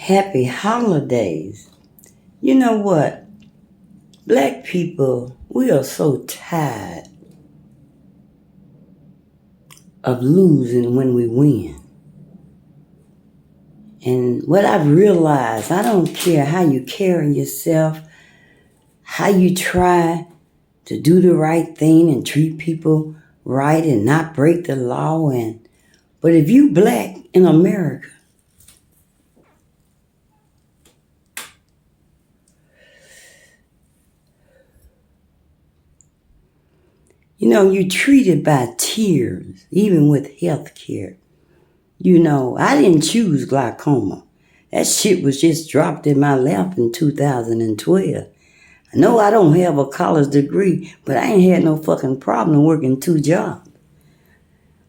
Happy holidays. You know what? Black people, we are so tired of losing when we win. And what I've realized, I don't care how you carry yourself, how you try to do the right thing and treat people right and not break the law. But if you black in America, you're treated by tiers, even with health care. I didn't choose glaucoma. That shit was just dropped in my lap in 2012. I know I don't have a college degree, but I ain't had no fucking problem working 2 jobs.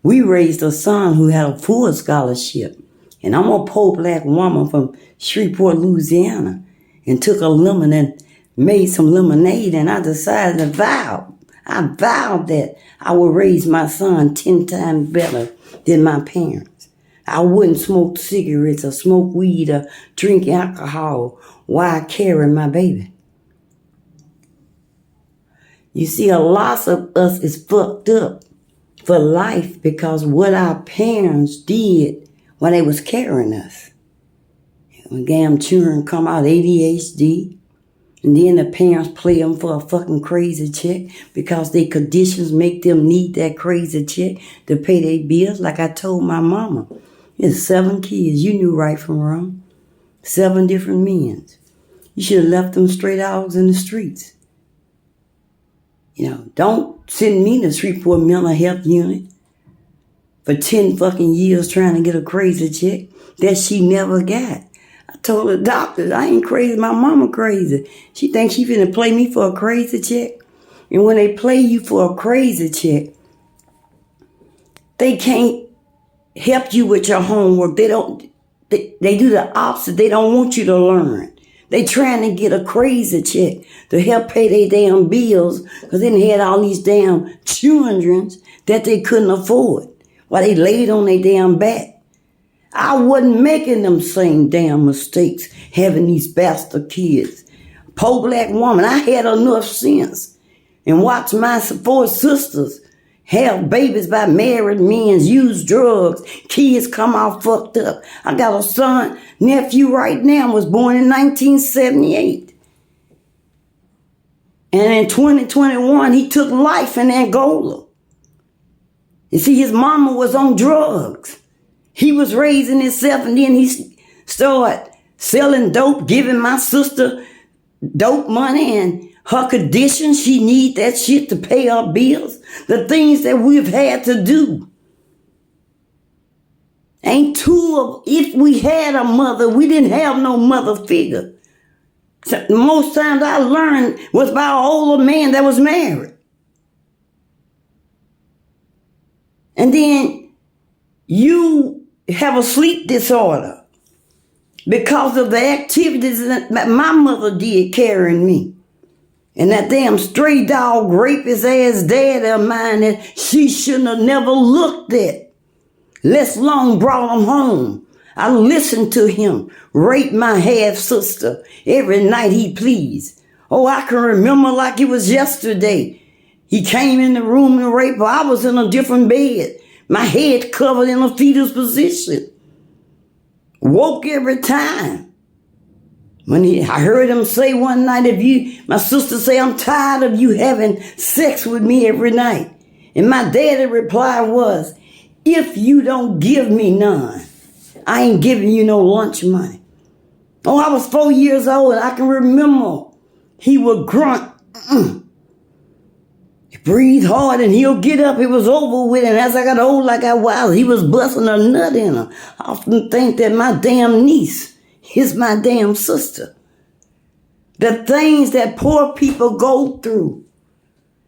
We raised a son who had a full scholarship. And I'm a poor black woman from Shreveport, Louisiana, and took a lemon and made some lemonade, and I decided to vow. I vowed that I would raise my son 10 times better than my parents. I wouldn't smoke cigarettes or smoke weed or drink alcohol while I carry my baby. You see, a lot of us is fucked up for life because what our parents did when they was carrying us. When damn children come out ADHD, and then the parents play them for a fucking crazy check because their conditions make them need that crazy check to pay their bills. Like I told my mama, there's 7 kids. You knew right from wrong. 7 different men. You should have left them straight out in the streets. Don't send me to Shreveport Mental Health Unit for 10 fucking years trying to get a crazy check that she never got. I told the doctor, I ain't crazy, my mama crazy. She thinks she finna play me for a crazy check. And when they play you for a crazy check, they can't help you with your homework. They do the opposite. They don't want you to learn. They trying to get a crazy check to help pay their damn bills because they had all these damn children that they couldn't afford while they laid on their damn back. I wasn't making them same damn mistakes having these bastard kids. Poor black woman, I had enough sense and watched my 4 sisters have babies by married men, use drugs, kids come out fucked up. I got a son, nephew right now, was born in 1978. And in 2021, he took life in Angola. You see, his mama was on drugs. He was raising himself, and then he started selling dope, giving my sister dope money, and her condition, she need that shit to pay her bills. The things that we've had to do. If we had a mother, we didn't have no mother figure. So most times I learned was by an older man that was married. And then you have a sleep disorder because of the activities that my mother did carrying me. And that damn stray dog rapist ass dad of mine that she shouldn't have never looked at, let alone brought him home. I listened to him rape my half sister every night he pleased. Oh, I can remember like it was yesterday. He came in the room and raped her. I was in a different bed, my head covered in a fetus position. Woke every time. I heard him say one night, my sister say, I'm tired of you having sex with me every night. And my daddy reply was, if you don't give me none, I ain't giving you no lunch money. Oh, I was 4 years old and I can remember he would grunt. He breathed hard and he'll get up. It was over with. And as I got old like I was, he was busting a nut in her. I often think that my damn niece is my damn sister. The things that poor people go through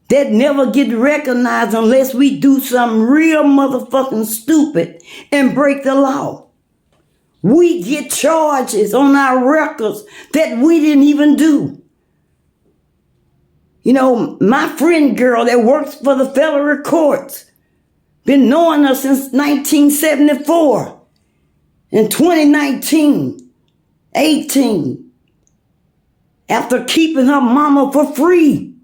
that never get recognized unless we do something real motherfucking stupid and break the law. We get charges on our records that we didn't even do. My friend girl that works for the federal courts, been knowing her since 1974. In 2019, 18. After keeping her mama for free.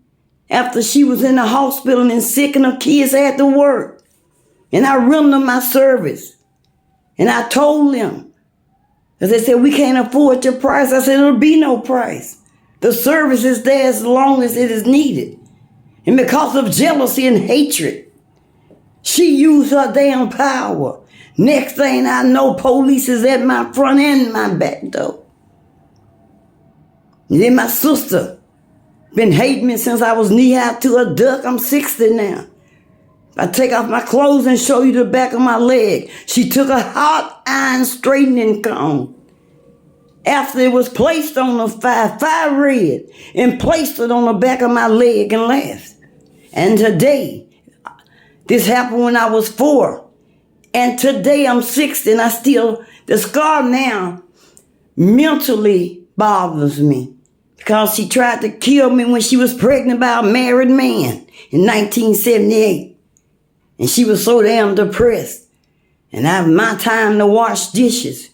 After she was in the hospital and sick and her kids had to work. And I rendered my service. And I told them, because they said, we can't afford your price. I said, there'll be no price. The service is there as long as it is needed. And because of jealousy and hatred, she used her damn power. Next thing I know, police is at my front and my back door. And then my sister been hating me since I was knee-high to a duck. I'm 60 now. I take off my clothes and show you the back of my leg. She took a hot iron straightening comb. After it was placed on the fire red, and placed it on the back of my leg and laughed. And today, this happened when I was 4. And today I'm 60 and the scar now mentally bothers me. Because she tried to kill me when she was pregnant by a married man in 1978. And she was so damn depressed. And I have my time to wash dishes.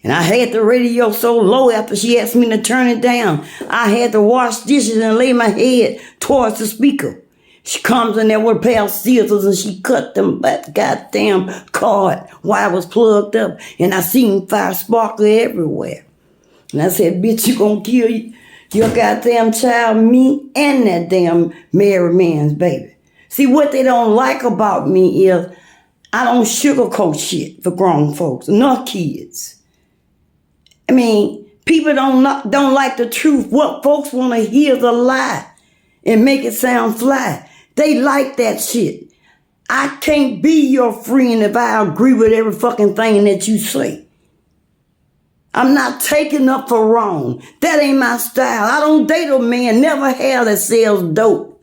And I had the radio so low after she asked me to turn it down. I had to wash dishes and lay my head towards the speaker. She comes in there with a pair of scissors and she cut them that goddamn cord while I was plugged up. And I seen fire sparkle everywhere. And I said, bitch, you gonna kill your goddamn child, me, and that damn married man's baby. See, what they don't like about me is I don't sugarcoat shit for grown folks, nor kids. I mean, people don't like the truth. What folks want to hear is a lie and make it sound fly. They like that shit. I can't be your friend if I agree with every fucking thing that you say. I'm not taking up for wrong. That ain't my style. I don't date a man, never have, that sells dope.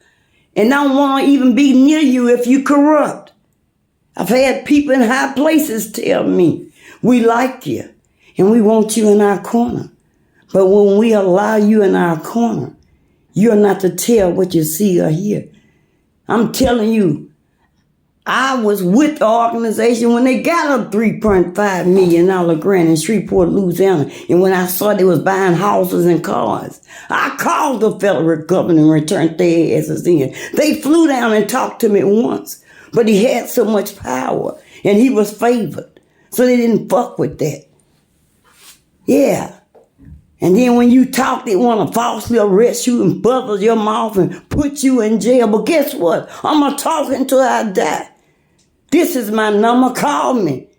And I don't want to even be near you if you corrupt. I've had people in high places tell me, we like you and we want you in our corner. But when we allow you in our corner, you're not to tell what you see or hear. I'm telling you, I was with the organization when they got a $3.5 million grant in Shreveport, Louisiana. And when I saw they was buying houses and cars, I called the federal government and returned their asses in. They flew down and talked to me once, but he had so much power and he was favored. So they didn't fuck with that. Yeah. And then when you talk, they want to falsely arrest you and bubble your mouth and put you in jail. But guess what? I'm going to talk until I die. This is my number. Call me.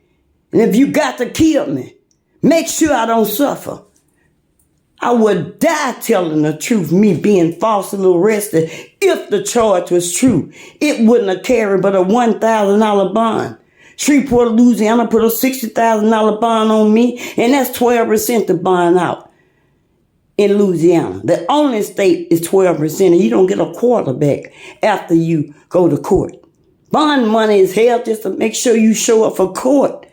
And if you got to kill me, make sure I don't suffer. I would die telling the truth, me being falsely arrested. If the charge was true, it wouldn't have carried but a $1,000 bond. Shreveport, Louisiana put a $60,000 bond on me, and that's 12% to bond out. In Louisiana, the only state is 12%, and you don't get a quarter back after you go to court. Bond money is held just to make sure you show up for court.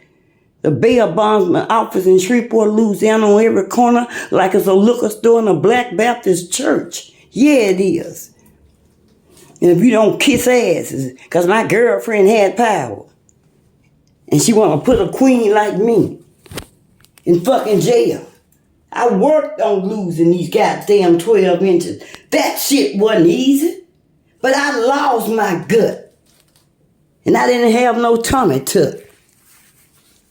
The bail bondsman office in Shreveport, Louisiana, on every corner, like it's a liquor store and a Black Baptist church. Yeah, it is. And if you don't kiss asses, because my girlfriend had power, and she want to put a queen like me in fucking jail. I worked on losing these goddamn 12 inches. That shit wasn't easy. But I lost my gut. And I didn't have no tummy tuck.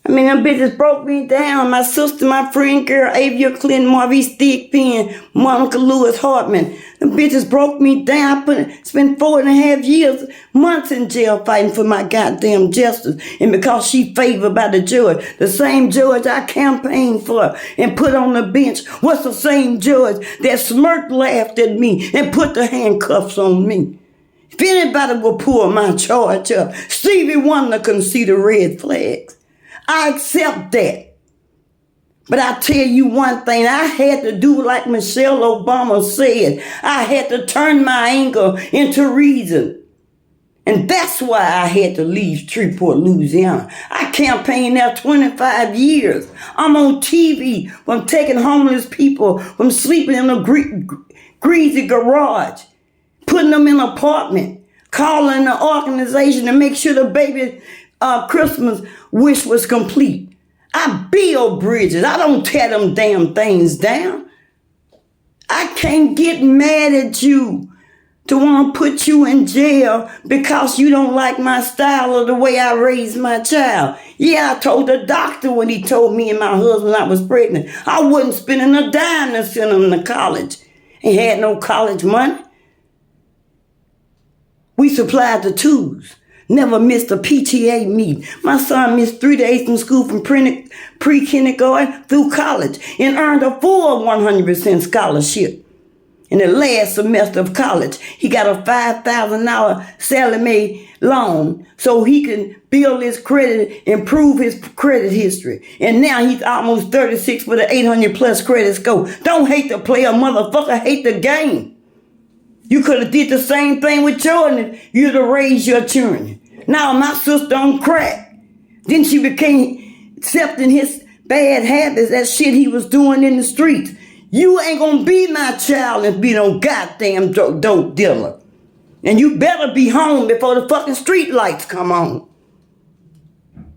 I mean, them bitches broke me down. My sister, my friend girl, Avia Clinton, Marvis Thigpen, Monica Lewis Hartman. Them bitches broke me down. I spent 4.5 years, months in jail fighting for my goddamn justice. And because she favored by the judge, the same judge I campaigned for and put on the bench was the same judge that smirked, laughed at me, and put the handcuffs on me. If anybody will pull my charge up, Stevie Wonder can see the red flags. I accept that. But I tell you one thing, I had to do like Michelle Obama said. I had to turn my anger into reason. And that's why I had to leave Shreveport, Louisiana. I campaigned there 25 years. I'm on TV from taking homeless people from sleeping in a greasy garage, putting them in an apartment, calling the organization to make sure the baby Christmas wish was complete. I build bridges. I don't tear them damn things down. I can't get mad at you to want to put you in jail because you don't like my style or the way I raised my child. Yeah, I told the doctor when he told me and my husband I was pregnant, I wasn't spending a dime to send him to college. He had no college money. We supplied the tools. Never missed a PTA meeting. My son missed 3 days from school from pre-kindergarten through college and earned a full 100% scholarship. In the last semester of college, he got a $5,000 Sallie Mae loan so he can build his credit, improve his credit history. And now he's almost 36 with an 800 plus credit score. Don't hate the player, motherfucker, hate the game. You could have did the same thing with Jordan if you'd have raised your children. Now my sister on crack. Then she became accepting his bad habits, that shit he was doing in the streets. You ain't gonna be my child and be no goddamn dope dealer. And you better be home before the fucking street lights come on.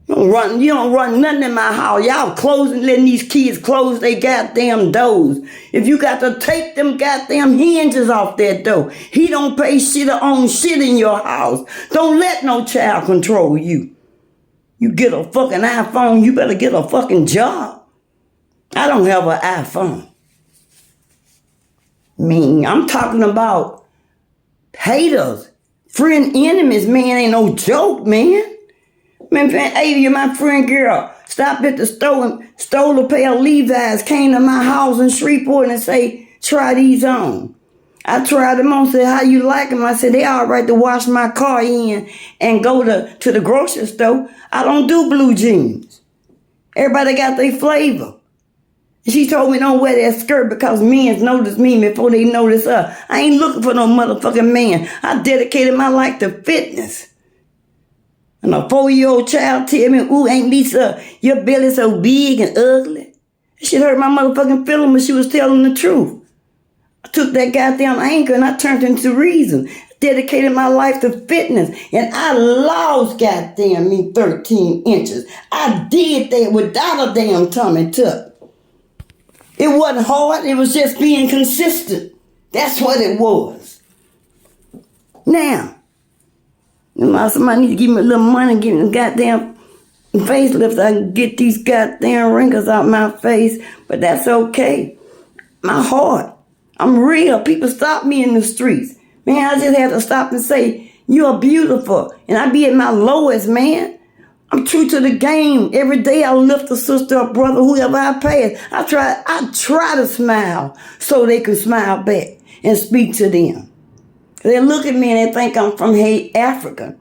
You don't run nothing in my house. Y'all letting these kids close their goddamn doors. If you got to take them goddamn hinges off that door, he don't pay shit or own shit in your house. Don't let no child control you. You get a fucking iPhone, you better get a fucking job. I don't have an iPhone. I'm talking about haters, friend enemies, man, ain't no joke, man. Man, Avia, my friend girl, stopped at the store and stole a pair of Levi's, came to my house in Shreveport and say, try these on. I tried them on, said, how you like them? I said, they all right to wash my car in and go to the grocery store. I don't do blue jeans. Everybody got their flavor. She told me don't wear that skirt because men notice me before they notice her. I ain't looking for no motherfucking man. I dedicated my life to fitness. And a 4-year-old child tell me, ooh, Aunt Lisa, your belly so big and ugly. She hurt my motherfucking feeling when she was telling the truth. I took that goddamn anger and I turned it into reason. Dedicated my life to fitness. And I lost goddamn me 13 inches. I did that without a damn tummy tuck. It wasn't hard. It was just being consistent. That's what it was. Now, somebody need to give me a little money, give me a goddamn facelift so I can get these goddamn wrinkles out my face. But that's okay. My heart. I'm real. People stop me in the streets. Man, I just have to stop and say, you're beautiful. And I be at my lowest, man. I'm true to the game. Every day I lift a sister or brother, whoever I pass. I try to smile so they can smile back and speak to them. They look at me and they think I'm from Africa.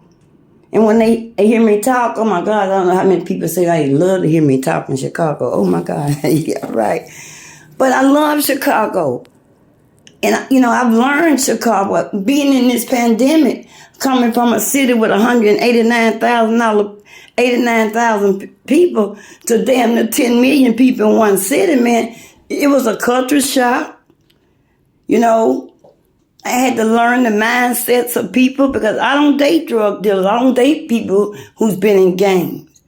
And when they hear me talk, oh my God, I don't know how many people say I love to hear me talk in Chicago. Oh my God, yeah, right. But I love Chicago. And, I've learned Chicago, being in this pandemic, coming from a city with 89,000 people to damn near 10 million people in one city, man. It was a culture shock. I had to learn the mindsets of people because I don't date drug dealers. I don't date people who's been in gangs.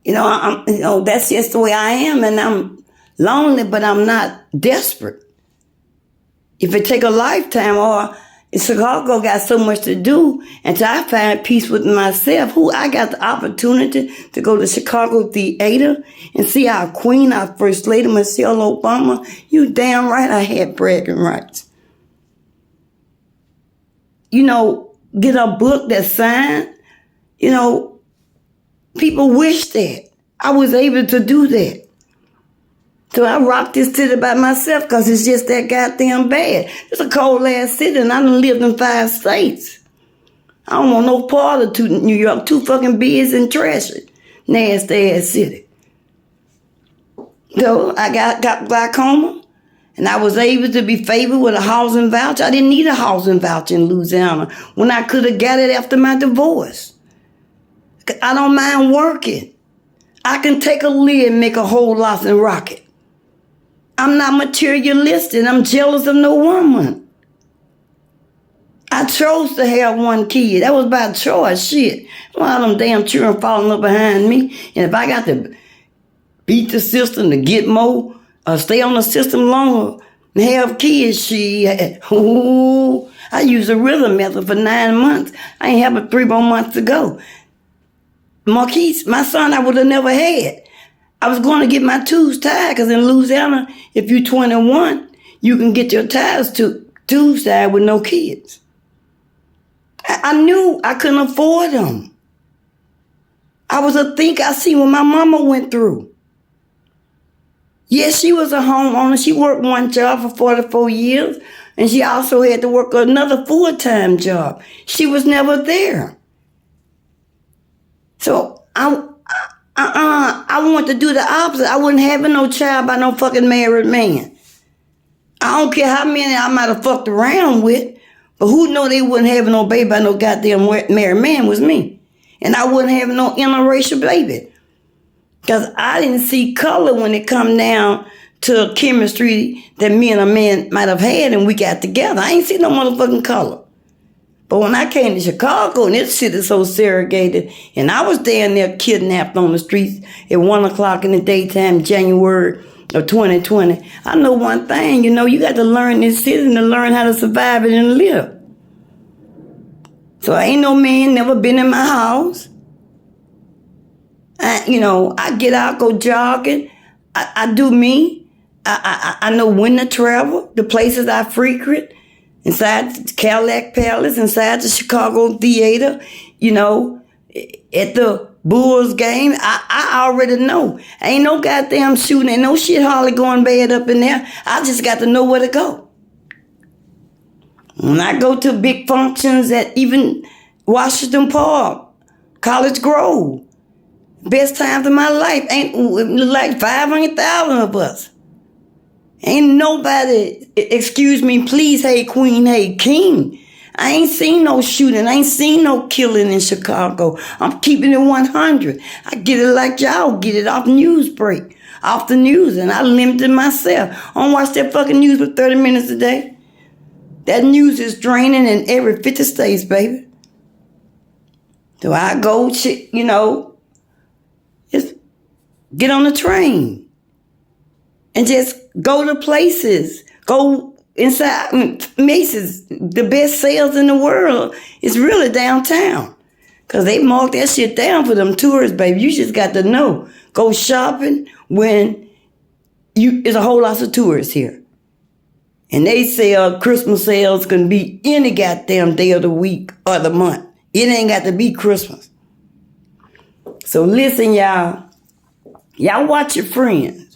That's just the way I am, and I'm lonely, but I'm not desperate. If it take a lifetime, or Chicago got so much to do, until I find peace with myself, I got the opportunity to go to Chicago Theater and see our queen, our first lady, Michelle Obama. You damn right I had bragging rights. Get a book that's signed. People wish that. I was able to do that. So I rock this city by myself because it's just that goddamn bad. It's a cold ass city and I done lived in 5 states. I don't want no part of New York. Too fucking big and trashy. Nasty ass city. So I got glaucoma and I was able to be favored with a housing voucher. I didn't need a housing voucher in Louisiana when I could have got it after my divorce. I don't mind working. I can take a lid and make a whole lot and rock it. I'm not materialistic. I'm jealous of no woman. I chose to have one kid. That was by choice. Shit. One of them damn children falling up behind me. And if I got to beat the system to get more, or stay on the system longer and have kids. I used a rhythm method for 9 months. I ain't have but 3 more months to go. Marquise, my son, I would have never had. I was going to get my tubes tied, because in Louisiana, if you're 21, you can get your tubes tied with no kids. I knew I couldn't afford them. I was a thinker. I see what my mama went through. Yes, she was a homeowner. She worked one job for 44 years, and she also had to work another full-time job. She was never there. So I want to do the opposite. I wasn't having no child by no fucking married man. I don't care how many I might have fucked around with, but who know they wouldn't have no baby by no goddamn married man was me. And I wouldn't have no interracial baby. Because I didn't see color when it come down to chemistry that me and a man might have had and we got together. I ain't see no motherfucking color. But when I came to Chicago and this shit is so segregated, and I was down there kidnapped on the streets at 1 o'clock in the daytime, January of 2020, I know one thing, you got to learn this city to learn how to survive it and live. So ain't no man never been in my house. I get out, go jogging. I do me. I know when to travel, the places I frequent, inside the Cadillac Palace, inside the Chicago Theater, at the Bulls game. I already know. Ain't no goddamn shooting, ain't no shit hardly going bad up in there. I just got to know where to go. When I go to big functions at even Washington Park, College Grove, best times of my life, ain't like 500,000 of us. Ain't nobody, excuse me, please, hey queen, hey king. I ain't seen no shooting. I ain't seen no killing in Chicago. I'm keeping it 100. I get it like y'all get it off news break, off the news, and I limited myself. I don't watch that fucking news for 30 minutes a day. That news is draining in every 50 states, baby. So I go, just get on the train and just go to places. Go inside Macy's. The best sales in the world is really downtown, because they mark that shit down for them tourists, baby. You just got to know. Go shopping when there's a whole lot of tourists here. And they sell Christmas sales can be any goddamn day of the week or the month. It ain't got to be Christmas. So listen, y'all. Y'all watch your friends.